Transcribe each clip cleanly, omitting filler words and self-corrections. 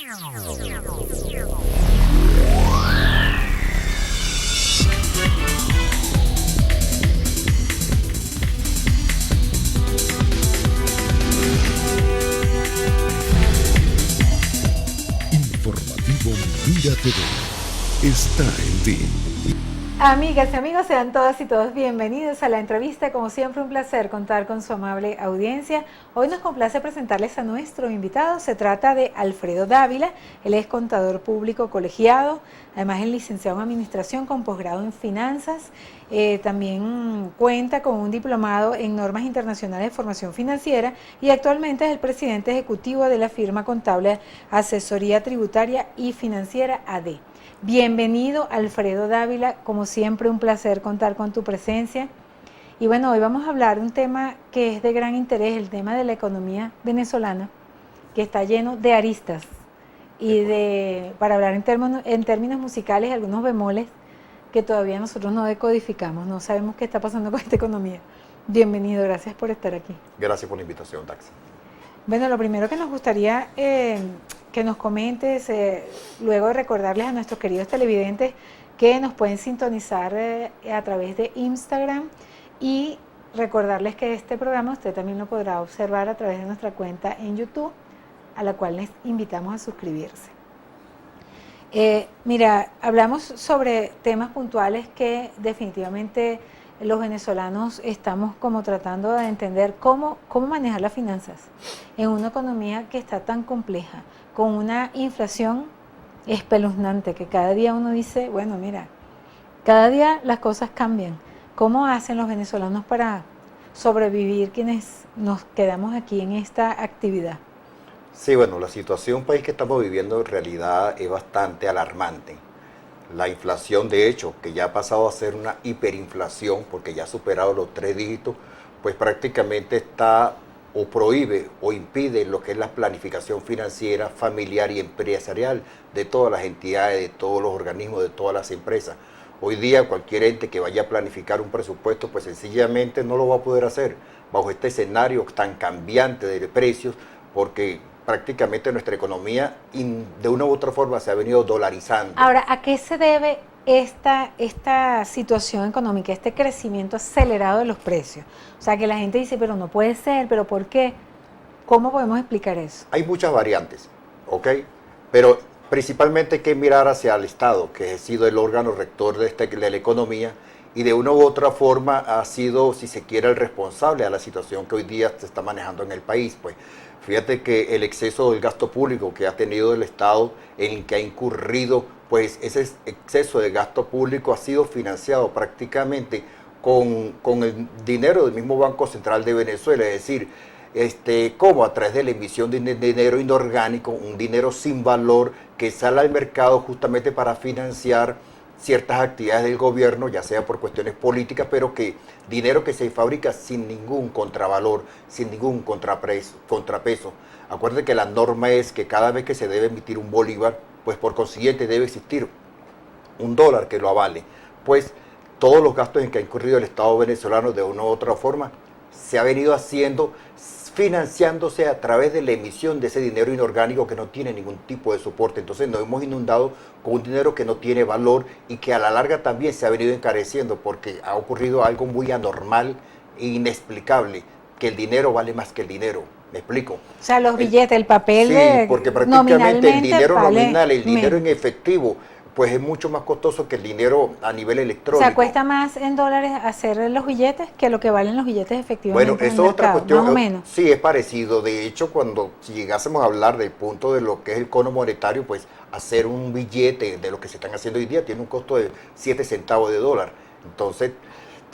Informativo Mira TV está en ti. Amigas y amigos, sean todas y todos bienvenidos a la entrevista. Como siempre, un placer contar con su amable audiencia. Hoy nos complace presentarles a nuestro invitado. Se trata de Alfredo Dávila. Él es contador público colegiado, además es licenciado en Administración con posgrado en Finanzas. También cuenta con un diplomado en Normas Internacionales de Formación Financiera y actualmente es el presidente ejecutivo de la firma contable Asesoría Tributaria y Financiera AD. Bienvenido, Alfredo Dávila, como siempre un placer contar con tu presencia. Y bueno, hoy vamos a hablar de un tema que es de gran interés, el tema de la economía venezolana, que está lleno de aristas y para hablar en términos musicales, algunos bemoles que todavía nosotros no decodificamos, no sabemos qué está pasando con esta economía. Bienvenido, gracias por estar aquí. Gracias por la invitación, Daxa. Bueno, lo primero que nos gustaría que nos comentes, luego de recordarles a nuestros queridos televidentes que nos pueden sintonizar a través de Instagram y recordarles que este programa usted también lo podrá observar a través de nuestra cuenta en YouTube, a la cual les invitamos a suscribirse. Mira, hablamos sobre temas puntuales que definitivamente los venezolanos estamos como tratando de entender cómo manejar las finanzas en una economía que está tan compleja, con una inflación espeluznante, que cada día uno dice, bueno, mira, cada día las cosas cambian. ¿Cómo hacen los venezolanos para sobrevivir quienes nos quedamos aquí en esta actividad? Sí, bueno, la situación país que estamos viviendo en realidad es bastante alarmante. La inflación, de hecho, que ya ha pasado a ser una hiperinflación, porque ya ha superado los 3 dígitos, pues prácticamente está o prohíbe o impide lo que es la planificación financiera, familiar y empresarial de todas las entidades, de todos los organismos, de todas las empresas. Hoy día cualquier ente que vaya a planificar un presupuesto, pues sencillamente no lo va a poder hacer bajo este escenario tan cambiante de precios, porque prácticamente nuestra economía de una u otra forma se ha venido dolarizando. Ahora, ¿a qué se debe esta situación económica, este crecimiento acelerado de los precios? O sea, que la gente dice, pero no puede ser, ¿pero por qué? ¿Cómo podemos explicar eso? Hay muchas variantes, ¿ok? Pero principalmente hay que mirar hacia el Estado, que ha sido el órgano rector de la economía, y de una u otra forma ha sido, si se quiere, el responsable a la situación que hoy día se está manejando en el país. Pues fíjate que el exceso del gasto público que ha tenido el Estado, en el que ha incurrido, pues ese exceso de gasto público ha sido financiado prácticamente con el dinero del mismo Banco Central de Venezuela, es decir, como a través de la emisión de dinero inorgánico, un dinero sin valor que sale al mercado justamente para financiar ciertas actividades del gobierno, ya sea por cuestiones políticas, pero que dinero que se fabrica sin ningún contravalor, sin ningún contrapeso. Acuérdate que la norma es que cada vez que se debe emitir un bolívar, pues por consiguiente debe existir un dólar que lo avale. Pues todos los gastos en que ha incurrido el Estado venezolano de una u otra forma se ha venido haciendo financiándose a través de la emisión de ese dinero inorgánico que no tiene ningún tipo de soporte. Entonces nos hemos inundado con un dinero que no tiene valor y que a la larga también se ha venido encareciendo porque ha ocurrido algo muy anormal e inexplicable, que el dinero vale más que el dinero. ¿Me explico? O sea, los billetes, el papel, sí, porque prácticamente el dinero vale nominal, el dinero en efectivo, pues es mucho más costoso que el dinero a nivel electrónico. O sea, cuesta más en dólares hacer los billetes que lo que valen los billetes efectivamente. Bueno, eso es otra cuestión. Más o menos. Sí, es parecido. De hecho, si llegásemos a hablar del punto de lo que es el cono monetario, pues hacer un billete de lo que se están haciendo hoy día tiene un costo de 7 centavos de dólar. Entonces,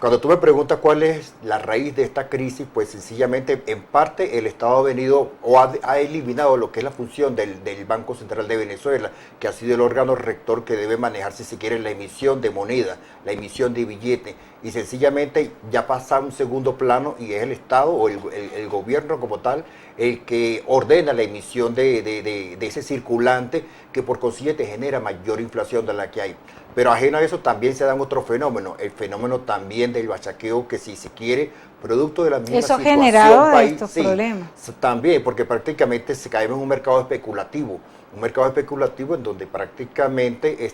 cuando tú me preguntas cuál es la raíz de esta crisis, pues sencillamente en parte el Estado ha venido o ha eliminado lo que es la función del Banco Central de Venezuela, que ha sido el órgano rector que debe manejarse, si quiere, la emisión de moneda, la emisión de billetes, y sencillamente ya pasa a un segundo plano y es el Estado o el gobierno como tal el que ordena la emisión de ese circulante, que por consiguiente genera mayor inflación de la que hay. Pero ajeno a eso también se dan otros fenómenos, el fenómeno también también del bachaqueo que si se quiere, producto de la misma eso ha situación generado país, estos sí, problemas. también, porque prácticamente se cae en un mercado especulativo en donde prácticamente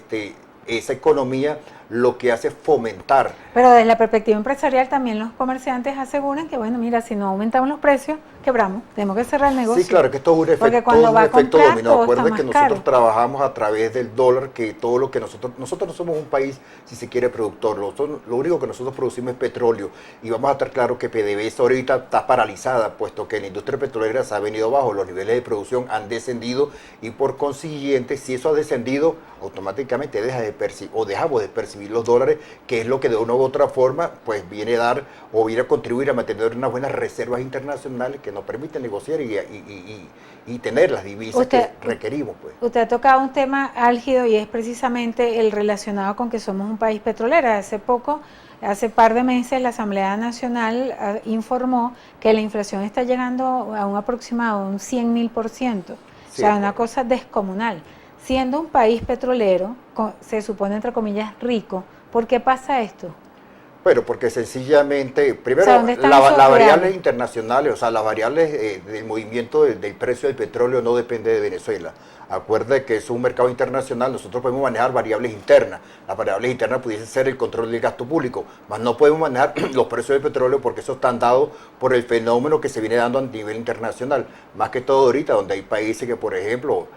esa economía lo que hace es fomentar. Pero desde la perspectiva empresarial también los comerciantes aseguran que, bueno, mira, si no aumentamos los precios, quebramos, tenemos que cerrar el negocio. Sí, claro, que esto es un Porque efecto, cuando va a comprar, dominó. todo Acuérdense está que más nosotros caro. trabajamos a través del dólar, que todo lo que nosotros no somos un país, si se quiere, productor. Lo único que nosotros producimos es petróleo. Y vamos a estar claro que PDVSA ahorita está paralizada, puesto que la industria petrolera se ha venido abajo, los niveles de producción han descendido y por consiguiente, si eso ha descendido, automáticamente dejamos de percibir los dólares, que es lo que de una u otra forma pues viene a dar o viene a contribuir a mantener unas buenas reservas internacionales que nos permiten negociar y tener las divisas que requerimos. Pues. Usted ha tocado un tema álgido y es precisamente el relacionado con que somos un país petrolero. Hace par de meses la Asamblea Nacional informó que la inflación está llegando a un aproximado de un 100.000%, o sea, una cosa descomunal. Siendo un país petrolero, se supone entre comillas rico, ¿por qué pasa esto? Bueno, porque sencillamente, primero, O sea, las variables internacionales, o sea, las variables del movimiento del precio del petróleo no depende de Venezuela. Acuerde que es un mercado internacional, nosotros podemos manejar variables internas. Las variables internas pudiesen ser el control del gasto público, mas no podemos manejar los precios del petróleo porque eso están dados por el fenómeno que se viene dando a nivel internacional. Más que todo ahorita, donde hay países que, por ejemplo,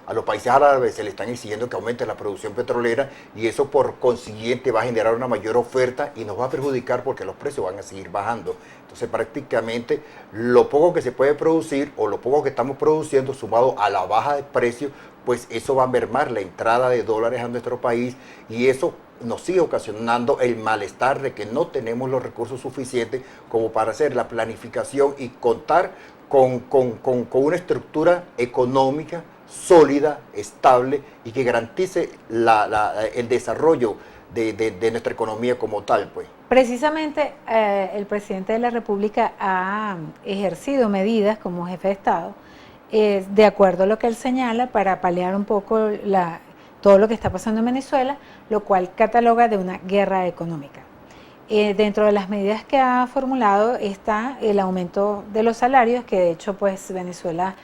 a los países árabes se le están exigiendo que aumente la producción petrolera y eso por consiguiente va a generar una mayor oferta y nos va a perjudicar porque los precios van a seguir bajando. Entonces prácticamente lo poco que se puede producir o lo poco que estamos produciendo sumado a la baja de precios, pues eso va a mermar la entrada de dólares a nuestro país y eso nos sigue ocasionando el malestar de que no tenemos los recursos suficientes como para hacer la planificación y contar con una estructura económica sólida, estable y que garantice el desarrollo de nuestra economía como tal. Pues. Precisamente el presidente de la República ha ejercido medidas como jefe de Estado, de acuerdo a lo que él señala, para paliar un poco todo lo que está pasando en Venezuela, lo cual cataloga de una guerra económica. Dentro de las medidas que ha formulado está el aumento de los salarios, que de hecho pues Venezuela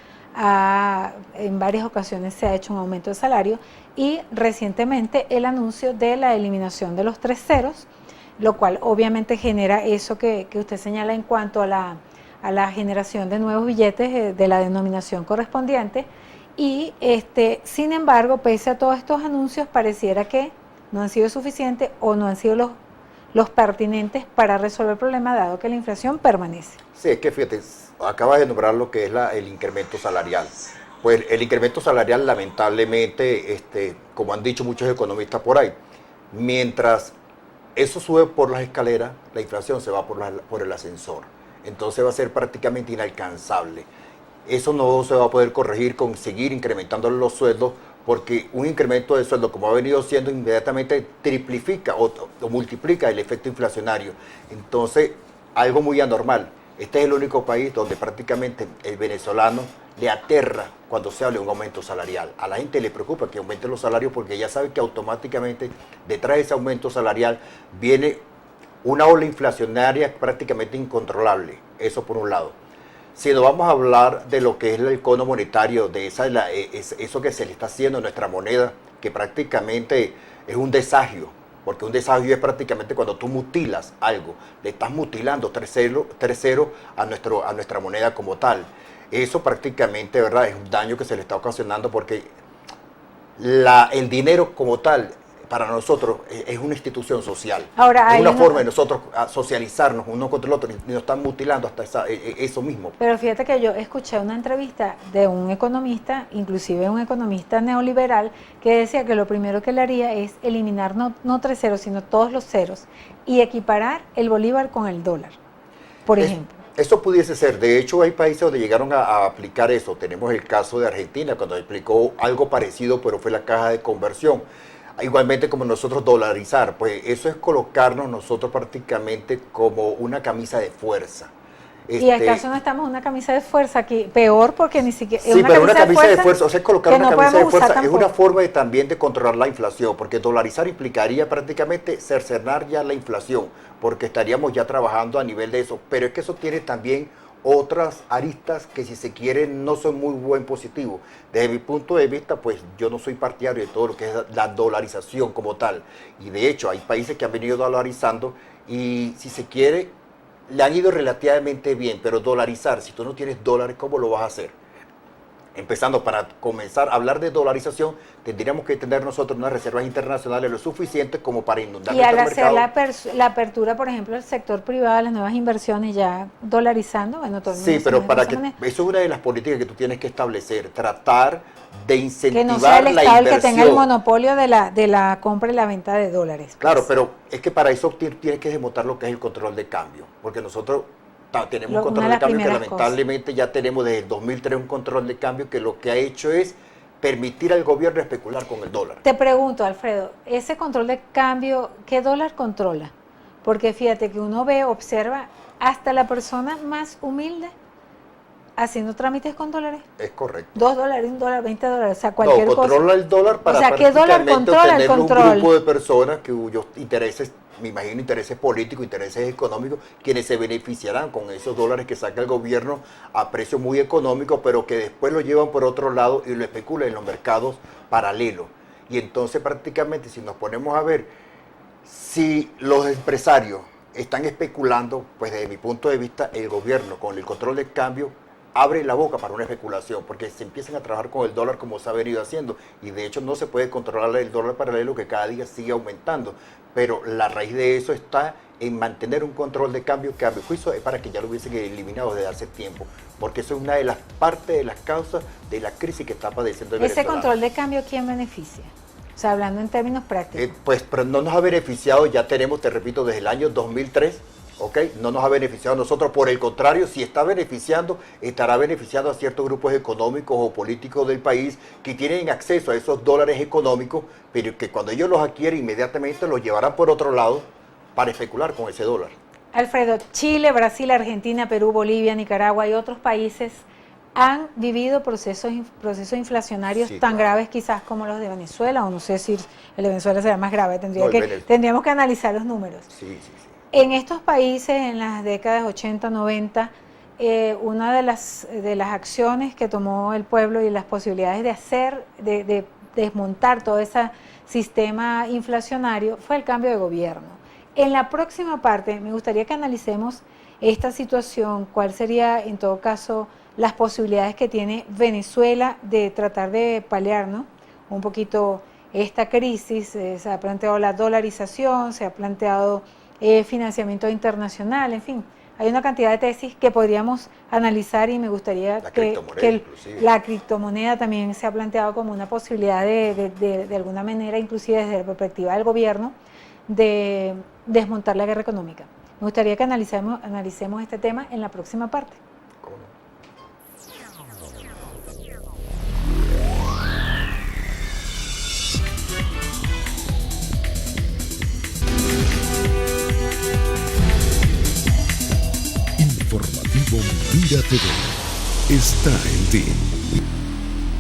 en varias ocasiones se ha hecho un aumento de salario, y recientemente el anuncio de la eliminación de los 3 ceros, lo cual obviamente genera eso que usted señala en cuanto a la generación de nuevos billetes de la denominación correspondiente. Y sin embargo, pese a todos estos anuncios, pareciera que no han sido suficientes o no han sido los pertinentes para resolver el problema, dado que la inflación permanece. Sí, es que fíjate, acabas de nombrar lo que es el incremento salarial. Pues el incremento salarial, lamentablemente, como han dicho muchos economistas por ahí, mientras eso sube por las escaleras, la inflación se va por el ascensor. Entonces va a ser prácticamente inalcanzable. Eso no se va a poder corregir con seguir incrementando los sueldos, porque un incremento de sueldo, como ha venido siendo, inmediatamente triplifica o multiplica el efecto inflacionario. Entonces, algo muy anormal. Este es el único país donde prácticamente el venezolano le aterra cuando se habla de un aumento salarial. A la gente le preocupa que aumenten los salarios porque ya sabe que automáticamente detrás de ese aumento salarial viene una ola inflacionaria prácticamente incontrolable. Eso por un lado. Si nos vamos a hablar de lo que es el cono monetario, de eso que se le está haciendo a nuestra moneda, que prácticamente es un desagio, porque un desagio es prácticamente cuando tú mutilas algo, le estás mutilando 3-0 a nuestra moneda como tal. Eso prácticamente, ¿verdad?, es un daño que se le está ocasionando porque el dinero como tal para nosotros es una institución social. Ahora, es una forma de nosotros socializarnos uno contra el otro y nos están mutilando hasta eso mismo. Pero fíjate que yo escuché una entrevista de un economista, inclusive un economista neoliberal, que decía que lo primero que le haría es eliminar no 3 ceros, sino todos los ceros y equiparar el bolívar con el dólar, por ejemplo. Eso pudiese ser. De hecho, hay países donde llegaron a aplicar eso. Tenemos el caso de Argentina, cuando aplicó algo parecido, pero fue la caja de conversión. Igualmente como nosotros dolarizar, pues eso es colocarnos nosotros prácticamente como una camisa de fuerza. ¿Y acaso no estamos en una camisa de fuerza aquí? Peor porque ni siquiera... Sí, pero una camisa de fuerza, o sea, colocar una camisa de fuerza es tampoco. una forma también de controlar la inflación, porque dolarizar implicaría prácticamente cercenar ya la inflación, porque estaríamos ya trabajando a nivel de eso, pero es que eso tiene también otras aristas que, si se quiere, no son muy buen positivo. Desde mi punto de vista, pues yo no soy partidario de todo lo que es la dolarización como tal, y de hecho hay países que han venido dolarizando y, si se quiere, le han ido relativamente bien, pero dolarizar, si tú no tienes dólares, ¿cómo lo vas a hacer? Empezando, para comenzar a hablar de dolarización, tendríamos que tener nosotros unas reservas internacionales lo suficientes como para inundar nuestro mercado. Y al hacer la apertura, por ejemplo, del sector privado, las nuevas inversiones ya dolarizando, bueno, todo el mundo sí, pero para que eso es una de las políticas que tú tienes que establecer, tratar de incentivar que no sea el la Estado inversión. el que tenga el monopolio de la compra y la venta de dólares. Pues. Claro, pero es que para eso tienes que desmontar lo que es el control de cambio, porque nosotros tenemos un control de cambio que lamentablemente ya tenemos desde el 2003 un control de cambio que lo que ha hecho es permitir al gobierno especular con el dólar. Te pregunto, Alfredo, ese control de cambio, ¿qué dólar controla? Porque fíjate que uno observa hasta la persona más humilde haciendo trámites con dólares. Es correcto. $2, $1, $20, o sea, cualquier cosa. Controla el dólar para, o sea, ¿qué dólar controla el control? Un grupo de personas cuyos intereses, me imagino, intereses políticos, intereses económicos, quienes se beneficiarán con esos dólares que saca el gobierno a precio muy económico, pero que después lo llevan por otro lado y lo especulan en los mercados paralelos. Y entonces, prácticamente, si nos ponemos a ver, si los empresarios están especulando, pues desde mi punto de vista, el gobierno con el control del cambio abre la boca para una especulación, porque se empiezan a trabajar con el dólar como se ha venido haciendo, y de hecho no se puede controlar el dólar paralelo que cada día sigue aumentando, pero la raíz de eso está en mantener un control de cambio que, a mi juicio, es para que ya lo hubiesen eliminado desde hace tiempo, porque eso es una de las partes de las causas de la crisis que está padeciendo el venezolano. ¿Ese control de cambio quién beneficia? O sea, hablando en términos prácticos. Pues pero no nos ha beneficiado, ya tenemos, te repito, desde el año 2003, ¿ok? No nos ha beneficiado a nosotros, por el contrario, si está beneficiando, estará beneficiando a ciertos grupos económicos o políticos del país que tienen acceso a esos dólares económicos, pero que cuando ellos los adquieren, inmediatamente los llevarán por otro lado para especular con ese dólar. Alfredo, Chile, Brasil, Argentina, Perú, Bolivia, Nicaragua y otros países han vivido procesos inflacionarios tan graves quizás como los de Venezuela, o no sé si el de Venezuela será más grave, tendríamos que analizar los números. Sí. En estos países, en las décadas 80, 90, una de las acciones que tomó el pueblo y las posibilidades de desmontar todo ese sistema inflacionario fue el cambio de gobierno. En la próxima parte me gustaría que analicemos esta situación, cuál sería en todo caso las posibilidades que tiene Venezuela de tratar de paliar, ¿no?, un poquito esta crisis. Se ha planteado la dolarización, se ha planteado financiamiento internacional, en fin, hay una cantidad de tesis que podríamos analizar y me gustaría que la criptomoneda también se ha planteado como una posibilidad de alguna manera, inclusive desde la perspectiva del gobierno, de desmontar la guerra económica. Me gustaría que analicemos este tema en la próxima parte. Informativo Mira TV está en ti.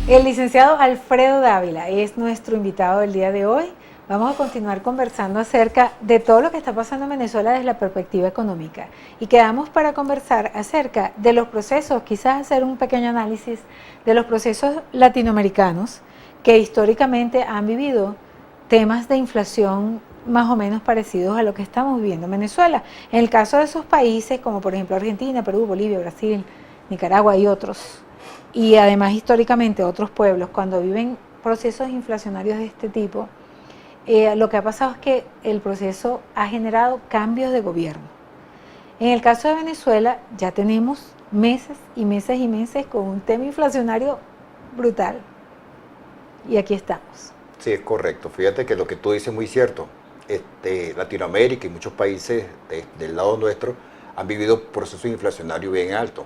El licenciado Alfredo Dávila es nuestro invitado del día de hoy. Vamos a continuar conversando acerca de todo lo que está pasando en Venezuela desde la perspectiva económica. Y quedamos para conversar acerca de los procesos, quizás hacer un pequeño análisis de los procesos latinoamericanos que históricamente han vivido temas de inflación más o menos parecidos a lo que estamos viviendo en Venezuela. En el caso de esos países, como por ejemplo Argentina, Perú, Bolivia, Brasil, Nicaragua y otros, y además históricamente otros pueblos, cuando viven procesos inflacionarios de este tipo, lo que ha pasado es que el proceso ha generado cambios de gobierno. En el caso de Venezuela ya tenemos meses y meses y meses con un tema inflacionario brutal. Y aquí estamos. Sí, es correcto. Fíjate que lo que tú dices es muy cierto. Latinoamérica y muchos países del lado nuestro han vivido procesos inflacionarios bien altos.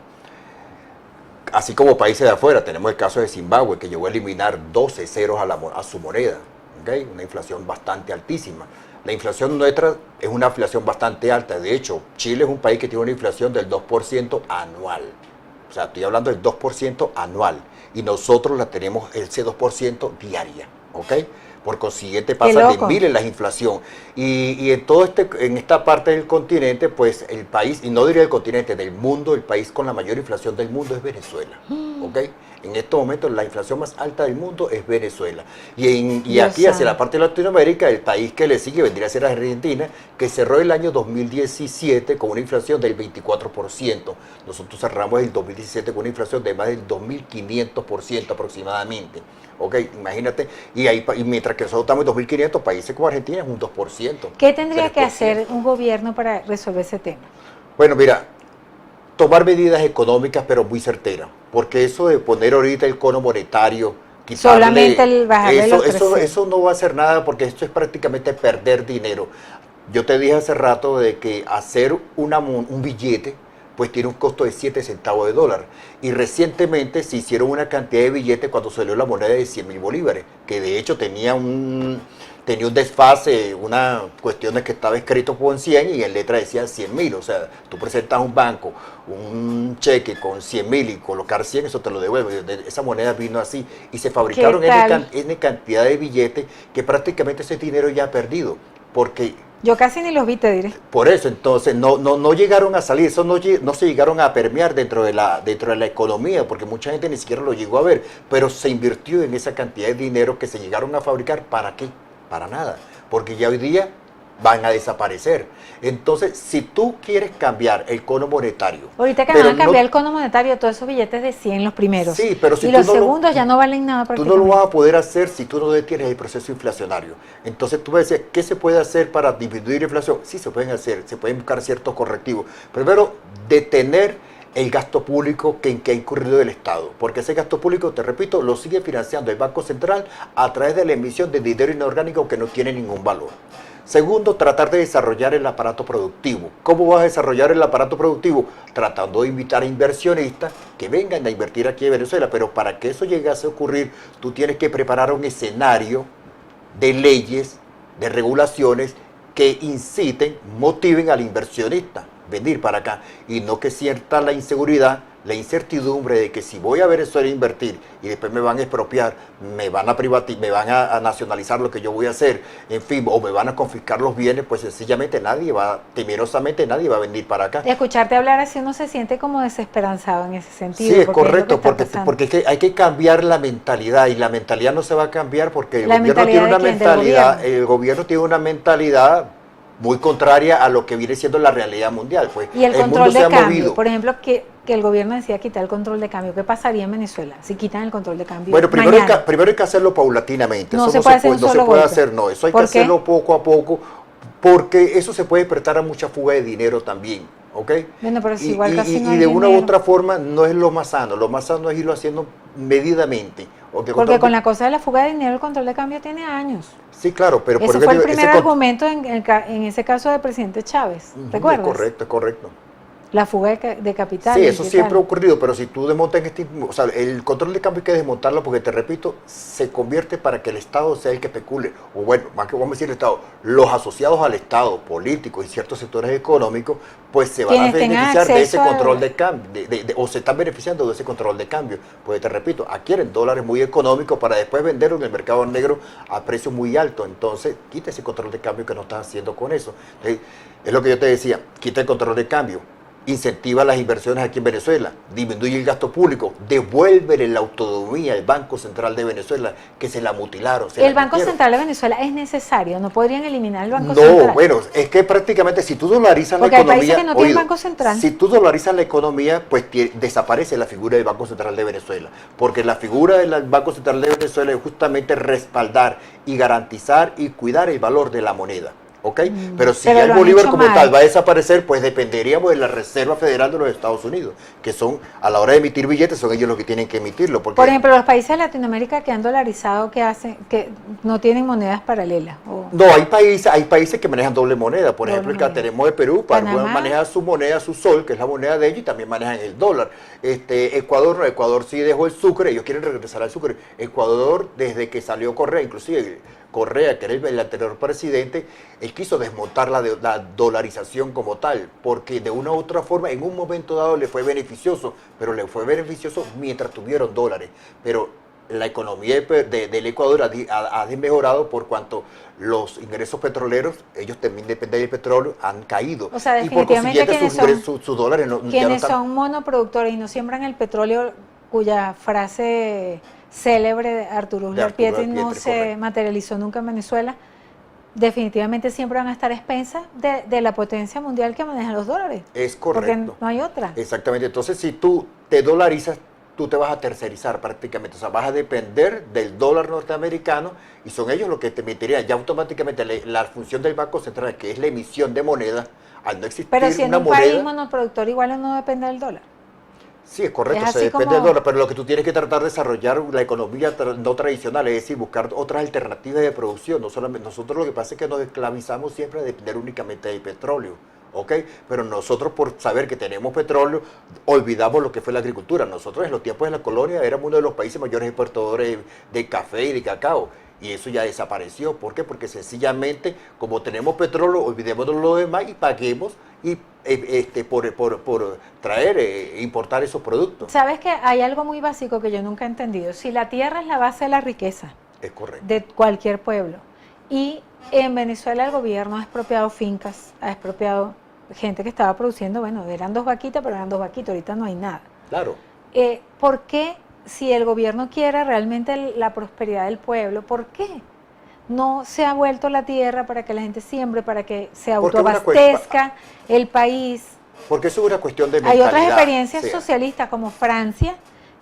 Así como países de afuera, tenemos el caso de Zimbabue, que llegó a eliminar 12 ceros a su moneda. ¿Okay? Una inflación bastante altísima. La inflación nuestra es una inflación bastante alta. De hecho, Chile es un país que tiene una inflación del 2% anual. O sea, estoy hablando del 2% anual. Y nosotros la tenemos ese 2% diaria, ¿ok? Por consiguiente pasa de miles la inflación. Y en en esta parte del continente, pues el país, y no diría el continente, del mundo, el país con la mayor inflación del mundo es Venezuela, ¿ok? En estos momentos la inflación más alta del mundo es Venezuela. Y aquí hacia la parte de Latinoamérica, el país que le sigue vendría a ser Argentina, que cerró el año 2017 con una inflación del 24%. Nosotros cerramos el 2017 con una inflación de más del 2.500% aproximadamente. Ok, imagínate, y mientras que nosotros estamos en 2.500, países como Argentina es un 2%. ¿Qué tendría que hacer un gobierno para resolver ese tema? Bueno, mira, tomar medidas económicas pero muy certeras, porque eso de poner ahorita el cono monetario, quitarle, solamente el bajarle eso no va a hacer nada, porque esto es prácticamente perder dinero. Yo te dije hace rato de que hacer un billete pues tiene un costo de 7 centavos de dólar. Y recientemente se hicieron una cantidad de billetes cuando salió la moneda de 100.000 bolívares, que de hecho tenía un desfase, una cuestión de que estaba escrito con 100 y en letra decía 100.000. O sea, tú presentas a un banco un cheque con 100.000 y colocar 100, eso te lo devuelve. Esa moneda vino así y se fabricaron N cantidad de billetes que prácticamente ese dinero ya ha perdido, porque yo casi ni los vi, te diré. por eso, entonces, no llegaron a salir, eso no se llegaron a permear dentro de la economía, porque mucha gente ni siquiera lo llegó a ver, pero se invirtió en esa cantidad de dinero que se llegaron a fabricar. ¿Para qué? Para nada, porque ya hoy día van a desaparecer. Entonces, si tú quieres cambiar el cono monetario... Ahorita que van a cambiar el cono monetario, todos esos billetes de 100, los primeros. Sí, pero si y los segundos ya no valen nada tú no lo vas a poder hacer si tú no detienes el proceso inflacionario. Entonces tú vas a decir, ¿qué se puede hacer para disminuir la inflación? Sí, se pueden hacer, se pueden buscar ciertos correctivos. Primero, detener el gasto público en que ha incurrido el Estado, porque ese gasto público, te repito, lo sigue financiando el Banco Central a través de la emisión de dinero inorgánico que no tiene ningún valor. Segundo, tratar de desarrollar el aparato productivo. ¿Cómo vas a desarrollar el aparato productivo? Tratando de invitar a inversionistas que vengan a invertir aquí en Venezuela, pero para que eso llegase a ocurrir, tú tienes que preparar un escenario de leyes, de regulaciones que inciten, motiven al inversionista a venir para acá y no que sienta la inseguridad, la incertidumbre de que si voy a Venezuela a invertir y después me van a expropiar, me van a privatizar, me van a nacionalizar lo que yo voy a hacer, en fin, o me van a confiscar los bienes, pues sencillamente temerosamente nadie va a venir para acá. Escucharte hablar así uno se siente como desesperanzado en ese sentido. Sí, es correcto, porque es que hay que cambiar la mentalidad, y la mentalidad no se va a cambiar porque el gobierno tiene una mentalidad muy contraria a lo que viene siendo la realidad mundial. Pues y el control de cambio, por ejemplo, que el gobierno decía quitar el control de cambio. ¿Qué pasaría en Venezuela si quitan el control de cambio? Bueno, primero hay que hacerlo paulatinamente. No eso se no puede hacer, no. Eso hay que hacerlo poco a poco, porque eso se puede despertar a mucha fuga de dinero también. ¿Ok? Bueno, pero si igual casi no hay de una u dinero. otra forma no es lo más sano es irlo haciendo medidamente. Porque con la cosa de la fuga de dinero el control de cambio tiene años. Sí, claro, pero ese fue el primer argumento en ese caso del presidente Chávez, ¿recuerdas? Es correcto. La fuga de capital. Sí, eso siempre ha ocurrido, pero si tú desmontas o sea, el control de cambio hay que desmontarlo porque, te repito, se convierte para que el Estado sea el que especule, o bueno, más que vamos a decir el Estado, los asociados al Estado, políticos y ciertos sectores económicos, pues se van a beneficiar de ese control de cambio, o se están beneficiando de ese control de cambio, porque te repito, adquieren dólares muy económicos para después venderlos en el mercado negro a precios muy altos. Entonces, quita ese control de cambio que no estás haciendo con eso. Entonces, es lo que yo te decía, quita el control de cambio, incentiva las inversiones aquí en Venezuela, disminuye el gasto público, devuélvele la autonomía al Banco Central de Venezuela, que se la mutilaron. ¿El Banco Central de Venezuela es necesario? ¿No podrían eliminar el Banco Central? No, bueno, es que prácticamente si tú dolarizas la economía... Porque hay países que no tienen Banco Central. Si tú dolarizas la economía, pues desaparece la figura del Banco Central de Venezuela, porque la figura del Banco Central de Venezuela es justamente respaldar y garantizar y cuidar el valor de la moneda. ¿Ok? Pero si ya el Bolívar como tal va a desaparecer, pues dependeríamos de la Reserva Federal de los Estados Unidos, que son, a la hora de emitir billetes, son ellos los que tienen que emitirlo. Porque, por ejemplo, los países de Latinoamérica que han dolarizado, ¿qué hacen? Que no tienen monedas paralelas. No, hay países que manejan doble moneda. Por ejemplo, el que tenemos de Perú, maneja su moneda, su sol, que es la moneda de ellos, y también manejan el dólar. Ecuador sí dejó el sucre, ellos quieren regresar al sucre. Ecuador, desde que salió Correa, inclusive Correa, que era el anterior presidente, él quiso desmontar la dolarización como tal, porque de una u otra forma en un momento dado le fue beneficioso, pero le fue beneficioso mientras tuvieron dólares. Pero la economía del Ecuador ha desmejorado por cuanto los ingresos petroleros, ellos también dependen del petróleo, han caído. O sea, y por definitivamente consiguiente sus dólares ya no quienes están. son monoproductores y no siembran el petróleo, cuya frase célebre de Arturo Uslar Pietri no se correcto. materializó nunca en Venezuela, definitivamente siempre van a estar a expensas de la potencia mundial que maneja los dólares. Es correcto. Porque no hay otra. Exactamente. Entonces, si tú te dolarizas, tú te vas a tercerizar prácticamente. O sea, vas a depender del dólar norteamericano y son ellos los que te emitirían. Ya automáticamente la función del Banco Central, que es la emisión de moneda, al no existir Pero si en una un moneda. país monoproductor igual no depende del dólar. Sí, es correcto, Es se así depende como- del dólar, pero lo que tú tienes que tratar de desarrollar la economía no tradicional, es decir, buscar otras alternativas de producción. No solamente, nosotros lo que pasa es que nos esclavizamos siempre a depender únicamente del petróleo, ¿ok? Pero nosotros por saber que tenemos petróleo, olvidamos lo que fue la agricultura. Nosotros en los tiempos de la colonia éramos uno de los países mayores exportadores de café y de cacao. Y eso ya desapareció. ¿Por qué? Porque sencillamente, como tenemos petróleo, olvidemos de lo demás y paguemos y por traer, importar esos productos. Sabes que hay algo muy básico que yo nunca he entendido. Si la tierra es la base de la riqueza Es correcto. de cualquier pueblo y en Venezuela el gobierno ha expropiado fincas, ha expropiado gente que estaba produciendo, bueno, eran 2 vaquitas, pero eran 2 vaquitas, ahorita no hay nada. Claro. ¿Por qué, si el gobierno quiere realmente la prosperidad del pueblo, por qué no se ha vuelto la tierra para que la gente siembre, para que se Porque es una autoabastezca el país? Porque eso es una cuestión de Hay mentalidad. otras experiencias Sí, socialistas como Francia,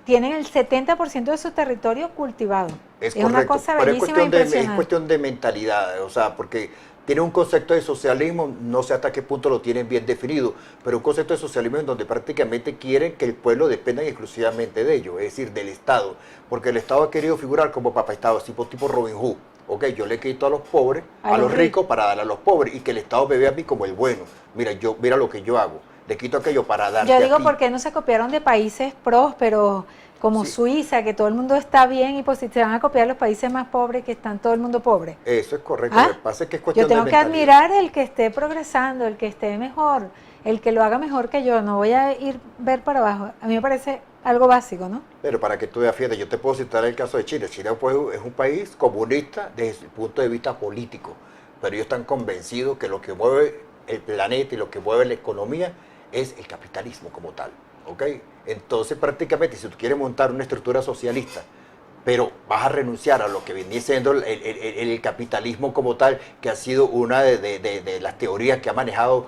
tienen el 70% de su territorio cultivado. Es una correcto, cosa pero bellísima e es impresionante. cuestión de mentalidad, o sea, porque tiene un concepto de socialismo, no sé hasta qué punto lo tienen bien definido, pero un concepto de socialismo en donde prácticamente quieren que el pueblo dependa exclusivamente de ellos, es decir, del Estado, porque el Estado ha querido figurar como papá Estado, tipo Robin Hood. Ok, yo le quito a los pobres, a los ricos para darle a los pobres y que el Estado me vea a mí como el bueno. Mira lo que yo hago, le quito aquello para darte Yo digo, a ti. ¿por qué no se copiaron de países prósperos como Sí. Suiza, que todo el mundo está bien, y pues si se van a copiar los países más pobres, que están todo el mundo pobre? Eso es correcto, ¿Ah? lo que pasa es que es Yo cuestión tengo de que mentalidad. admirar el que esté progresando, el que esté mejor, el que lo haga mejor que yo. No voy a ir ver para abajo. A mí me parece algo básico, ¿no? Pero para que tú veas, fíjate, yo te puedo citar el caso de Chile. Chile pues, es un país comunista desde el punto de vista político, pero ellos están convencidos que lo que mueve el planeta y lo que mueve la economía es el capitalismo como tal, ¿ok? Entonces prácticamente si tú quieres montar una estructura socialista, pero vas a renunciar a lo que venía siendo el capitalismo como tal, que ha sido una de las teorías que ha manejado,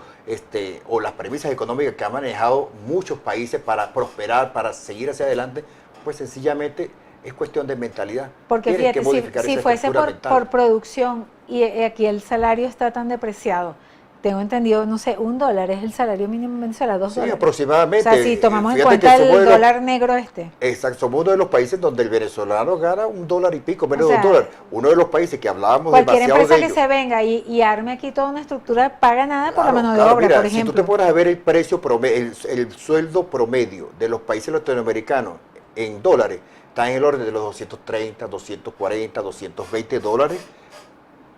o las premisas económicas que ha manejado muchos países para prosperar, para seguir hacia adelante, pues sencillamente es cuestión de mentalidad. Porque Tienen que fíjate, modificar si esa fuese estructura por mental. producción y aquí el salario está tan depreciado, tengo entendido, no sé, $1 es el salario mínimo en Venezuela, $2. Sí, aproximadamente. O sea, si tomamos en Fíjate que cuenta somos el de los- dólar negro este. Exacto, somos uno de los países donde el venezolano gana $1 y pico, menos O de sea, $1. Uno de los países que hablábamos Cualquier demasiado empresa de que ello. se venga y arme aquí toda una estructura paga nada por la Claro, mano de claro, obra, mira, por si tú ejemplo. te pones a ver el precio promedio, el sueldo promedio de los países latinoamericanos en dólares, está en el orden de los 230, 240, $220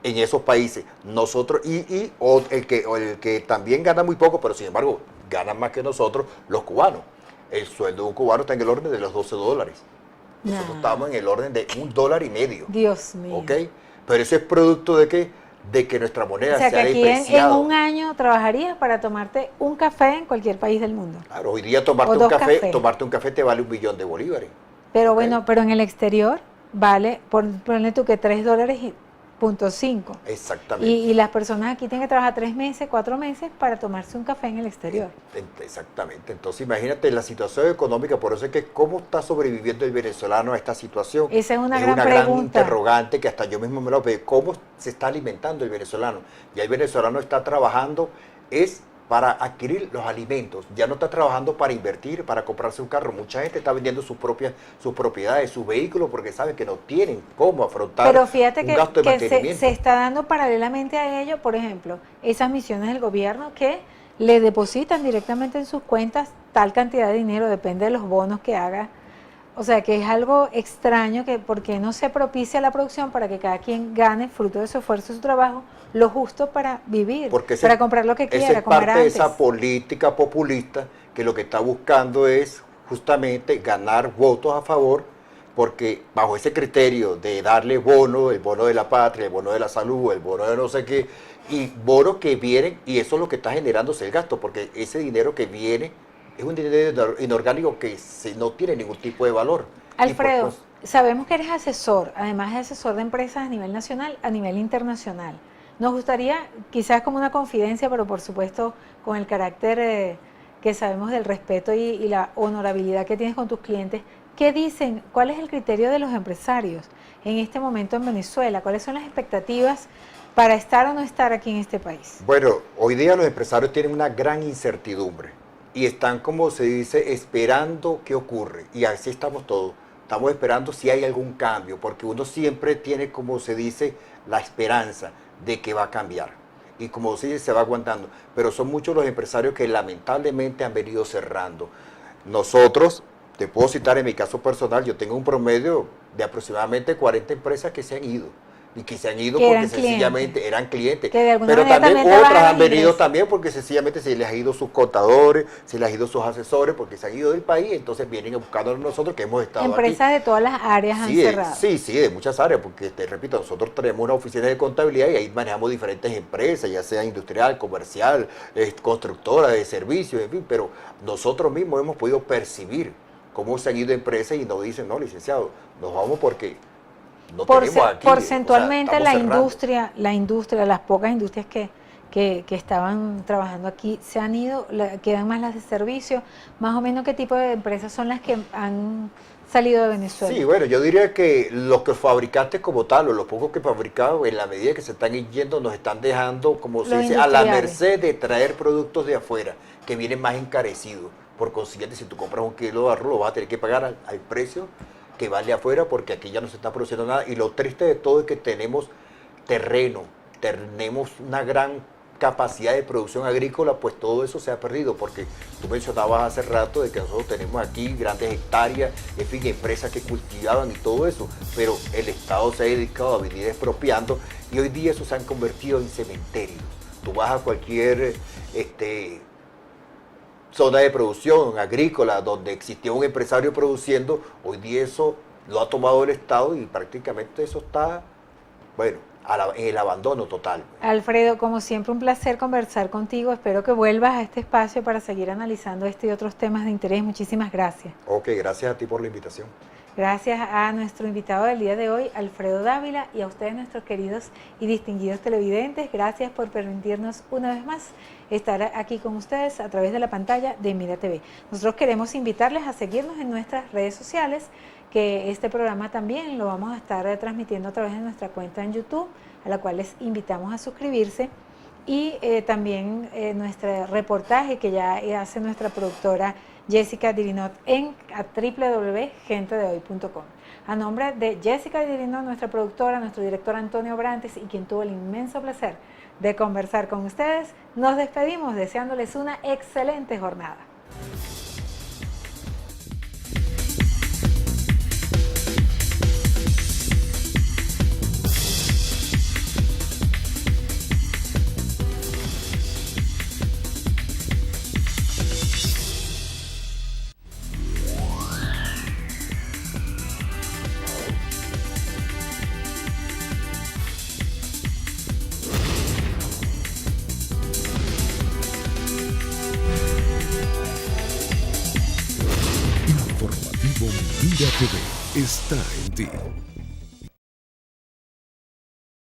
en esos países. Nosotros, el que también gana muy poco, pero sin embargo ganan más que nosotros, los cubanos. El sueldo de un cubano está en el orden de los $12. Nosotros Nah. estamos en el orden de $1.50. Dios mío. ¿Ok? Pero eso es producto de qué? De que nuestra moneda O sea, se que ha aquí depreciado. en un año trabajarías para tomarte un café en cualquier país del mundo. Claro, hoy día O tomarte dos un café, cafés. tomarte un café te vale $1.000.000 bolívares. Pero Ok. bueno, pero en el exterior vale, ponle tú que $3.5. Exactamente. Y las personas aquí tienen que trabajar 3 meses, 4 meses para tomarse un café en el exterior. Exactamente. Entonces imagínate la situación económica, por eso es que cómo está sobreviviendo el venezolano a esta situación. Esa es una gran pregunta. Interrogante que hasta yo mismo me lo veo. ¿Cómo se está alimentando el venezolano? Ya el venezolano está trabajando para adquirir los alimentos. Ya no está trabajando para invertir, para comprarse un carro. Mucha gente está vendiendo sus propiedades, sus vehículos, porque saben que no tienen cómo afrontar Pero fíjate un que, gasto de que mantenimiento. se está dando paralelamente a ello, por ejemplo, esas misiones del gobierno que le depositan directamente en sus cuentas tal cantidad de dinero, depende de los bonos que haga O sea, que es algo extraño que porque no se propicia la producción para que cada quien gane fruto de su esfuerzo y su trabajo lo justo para vivir, para comprar lo que quiera, comer parte antes. de esa política populista que lo que está buscando es justamente ganar votos a favor, porque bajo ese criterio de darle bono, el bono de la patria, el bono de la salud, el bono de no sé qué, y bonos que vienen, y eso es lo que está generándose el gasto, porque ese dinero que viene es un dinero inorgánico que no tiene ningún tipo de valor. Alfredo, sabemos que eres asesor, además de asesor de empresas a nivel nacional, a nivel internacional. Nos gustaría, quizás como una confidencia, pero por supuesto con el carácter que sabemos del respeto y la honorabilidad que tienes con tus clientes, ¿qué dicen? ¿Cuál es el criterio de los empresarios en este momento en Venezuela? ¿Cuáles son las expectativas para estar o no estar aquí en este país? Bueno, hoy día los empresarios tienen una gran incertidumbre y están, como se dice, esperando qué ocurre. Y así estamos todos. Estamos esperando si hay algún cambio, porque uno siempre tiene, como se dice, la esperanza de que va a cambiar. Y como se dice, se va aguantando. Pero son muchos los empresarios que lamentablemente han venido cerrando. Nosotros, te puedo citar en mi caso personal, yo tengo un promedio de aproximadamente 40 empresas que se han ido. Y que se han ido porque sencillamente eran clientes. Pero también otras han venido también porque sencillamente se les ha ido sus contadores, se les ha ido sus asesores porque se han ido del país, entonces vienen buscándonos nosotros que hemos estado Empresas aquí. De todas las áreas han cerrado. Sí, de muchas áreas, porque te repito, nosotros tenemos una oficina de contabilidad y ahí manejamos diferentes empresas, ya sea industrial, comercial, constructora, de servicios, en fin, pero nosotros mismos hemos podido percibir cómo se han ido empresas y nos dicen, no, licenciado, nos vamos porque no tenemos aquí. Porcentualmente, o sea, la industria, las pocas industrias que estaban trabajando aquí se han ido, quedan más las de servicio. Más o menos, ¿qué tipo de empresas son las que han salido de Venezuela? Sí, bueno, yo diría que los que fabricantes como tal, o los pocos que fabricaban, en la medida que se están yendo, nos están dejando, como se dice, a la merced de traer productos de afuera, que vienen más encarecidos. Por consiguiente, si tú compras un kilo de arroz, lo vas a tener que pagar al precio que vale afuera, porque aquí ya no se está produciendo nada. Y lo triste de todo es que tenemos terreno, tenemos una gran capacidad de producción agrícola, pues todo eso se ha perdido, porque tú mencionabas hace rato de que nosotros tenemos aquí grandes hectáreas, en fin, empresas que cultivaban y todo eso, pero el Estado se ha dedicado a venir expropiando y hoy día eso se han convertido en cementerios. Tú vas a cualquier zona de producción agrícola donde existía un empresario produciendo, hoy día eso lo ha tomado el Estado y prácticamente eso está, bueno, en el abandono total. Alfredo, como siempre un placer conversar contigo, espero que vuelvas a este espacio para seguir analizando este y otros temas de interés. Muchísimas gracias. Ok, gracias a ti por la invitación. Gracias a nuestro invitado del día de hoy, Alfredo Dávila, y a ustedes, nuestros queridos y distinguidos televidentes. Gracias por permitirnos una vez más estar aquí con ustedes a través de la pantalla de Mira TV. Nosotros queremos invitarles a seguirnos en nuestras redes sociales, que este programa también lo vamos a estar transmitiendo a través de nuestra cuenta en YouTube, a la cual les invitamos a suscribirse, y también nuestro reportaje que ya hace nuestra productora Jessica Dirinot en www.gentedehoy.com. A nombre de Jessica Dirinot, nuestra productora, nuestro director Antonio Brantes y quien tuvo el inmenso placer de conversar con ustedes, nos despedimos deseándoles una excelente jornada. Informativo Mira TV está en ti.